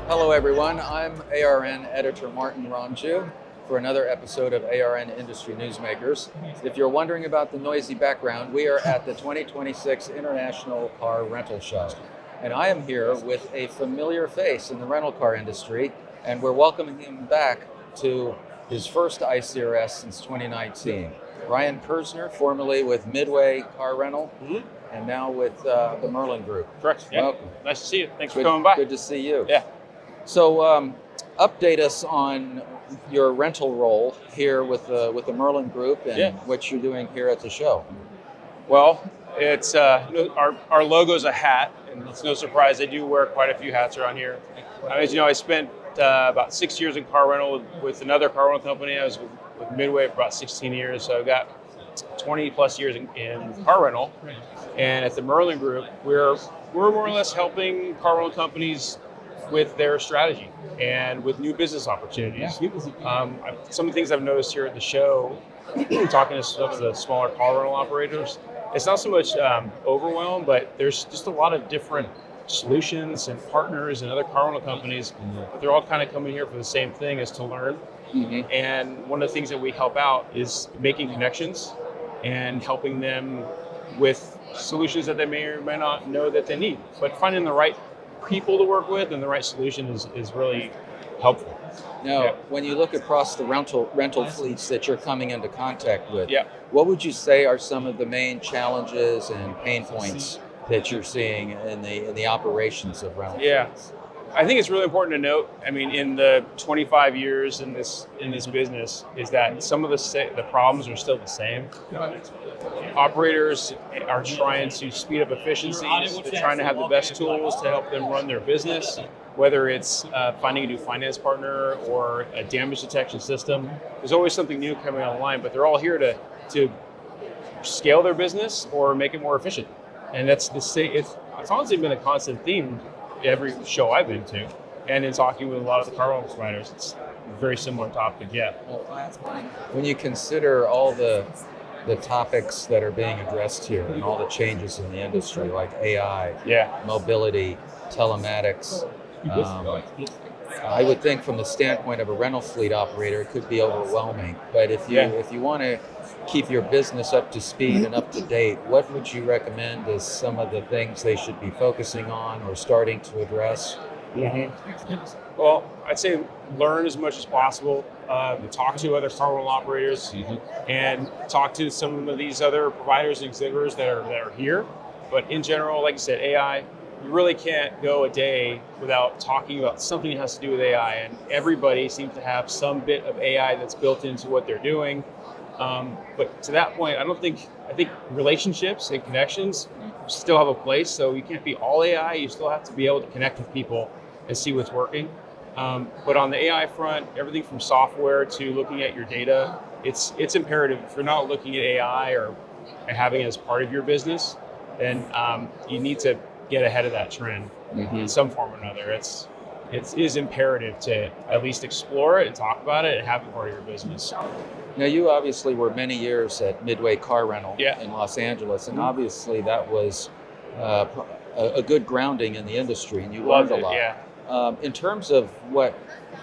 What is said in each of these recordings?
Hello, everyone. I'm ARN editor Martin Romjue for another episode of ARN Industry Newsmakers. If you're wondering about the noisy background, we are at the 2026 International Car Rental Show. And I am here with a familiar face in the rental car industry, and we're welcoming him back to his first ICRS since 2019. Ryan Kerzner, formerly with Midway Car Rental, and now with the Merlin Group. Correct. Yeah. Welcome. Nice to see you. Thanks for coming by. Good to see you. Yeah. So, update us on your rental role here with the Merlin Group and what you're doing here at the show. Well, it's our logo's a hat, and it's no surprise I do wear quite a few hats around here. As you know, I spent about 6 years in car rental with another car rental company. I was with Midway for about 16 years, so I've got 20 plus years in car rental. And at the Merlin Group, we're more or less helping car rental companies with their strategy and with new business opportunities. Some of the things I've noticed here at the show, talking to some of the smaller car rental operators, it's not so much overwhelm, but there's just a lot of different solutions and partners and other car rental companies, but they're all kind of coming here for the same thing, is to learn. And one of the things that we help out is making connections and helping them with solutions that they may or may not know that they need, but finding the right people to work with and the right solution is really helpful. Now, when you look across the rental fleets that you're coming into contact with, Yeah. what would you say are some of the main challenges and pain points that you're seeing in the operations of rental fleets? I think it's really important to note, in the 25 years in this business, is that some of the problems are still the same. Operators are trying to speed up efficiencies. They're trying to have the best tools to help them run their business, whether it's finding a new finance partner or a damage detection system. There's always something new coming online, but they're all here to scale their business or make it more efficient. And that's it's honestly been a constant theme every show I've been to, and in talking with a lot of the car rental providers, it's a very similar topic. When you consider all the topics that are being addressed here and all the changes in the industry, like AI, mobility, telematics, I would think from the standpoint of a rental fleet operator, it could be overwhelming. But if you want to keep your business up to speed and up to date, what would you recommend as some of the things they should be focusing on or starting to address? Well, I'd say learn as much as possible. Talk to other car rental operators, and talk to some of these other providers and exhibitors that are here. But in general, like I said, AI, you really can't go a day without talking about something that has to do with AI. And everybody seems to have some bit of AI that's built into what they're doing. But to that point, I think relationships and connections still have a place. So you can't be all AI. You still have to be able to connect with people and see what's working. But on the AI front, everything from software to looking at your data, it's imperative. If you're not looking at AI or having it as part of your business, then you need to get ahead of that trend in some form or another. It is imperative to at least explore it and talk about it and have it part of your business. Now, you obviously were many years at Midway Car Rental in Los Angeles, and obviously that was a good grounding in the industry, and you learned a lot. In terms of what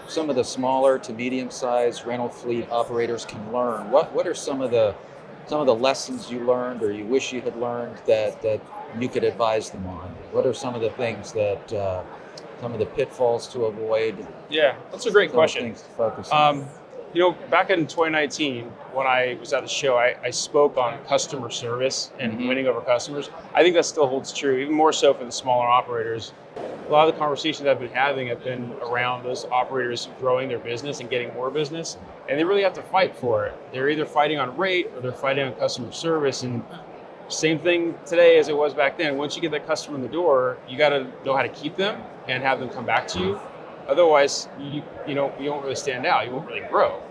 some of the smaller to medium-sized rental fleet operators can learn, what are some of the lessons you learned or you wish you had learned that you could advise them on? What are some of the things that some of the pitfalls to avoid? Yeah, that's a great question. Things to focus on. Back in 2019, when I was at the show, I spoke on customer service and winning over customers. I think that still holds true, even more so for the smaller operators. A lot of the conversations I've been having have been around those operators growing their business and getting more business, and they really have to fight for it. They're either fighting on rate or they're fighting on customer service, and same thing today as it was back then. Once you get that customer in the door, you got to know how to keep them and have them come back to you. Otherwise, you won't really stand out. You won't really grow.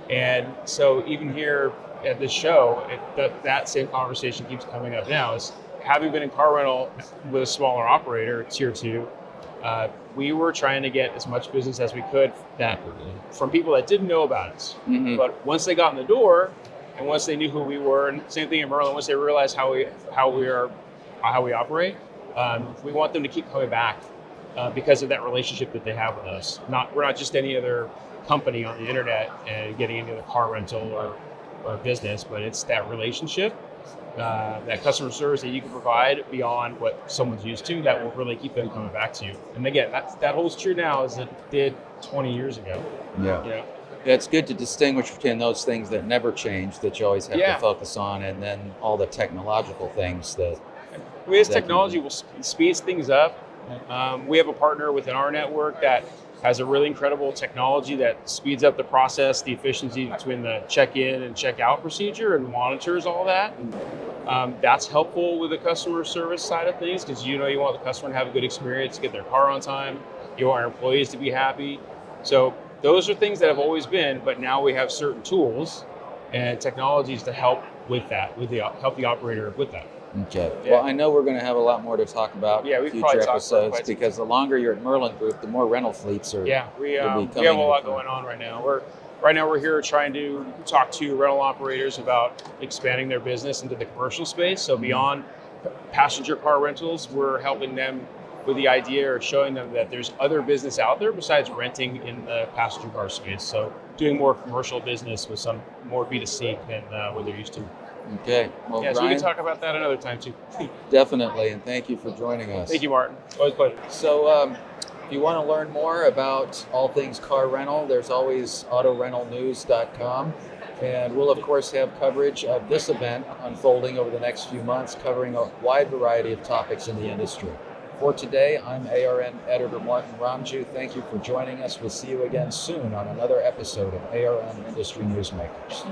And so even here at this show, that same conversation keeps coming up now. Is having been in car rental with a smaller operator, tier 2, we were trying to get as much business as we could from people that didn't know about us. But once they got in the door, and once they knew who we were, and same thing in Merlin, once they realized how we operate, we want them to keep coming back because of that relationship that they have with us. We're not just any other company on the internet and getting into the car rental or business, but it's that relationship, that customer service that you can provide beyond what someone's used to that will really keep them coming back to you. And again, that holds true now as it did 20 years ago. Yeah. You know? It's good to distinguish between those things that never change, that you always have to focus on, and then all the technological things that... This technology speeds things up. We have a partner within our network that has a really incredible technology that speeds up the process, the efficiency between the check-in and check-out procedure, and monitors all that. That's helpful with the customer service side of things because you want the customer to have a good experience, get their car on time. You want our employees to be happy. So those are things that have always been, but now we have certain tools and technologies to help with that, help the operator with that. Okay. Yeah. Well, I know we're going to have a lot more to talk about in future episodes because the longer you're at Merlin Group, the more rental fleets are. Yeah, we have a lot going on right now. We're here trying to talk to rental operators about expanding their business into the commercial space. So beyond passenger car rentals, we're helping them with the idea or showing them that there's other business out there besides renting in the passenger car space. So doing more commercial business with some more B2C than what they're used to. Okay. Well, so Ryan, we can talk about that another time too. Definitely, and thank you for joining us. Thank you, Martin. Always a pleasure. So if you want to learn more about all things car rental, there's always autorentalnews.com. And we'll, of course, have coverage of this event unfolding over the next few months, covering a wide variety of topics in the industry. For today, I'm ARN editor Martin Romjue. Thank you for joining us. We'll see you again soon on another episode of ARN Industry Newsmakers.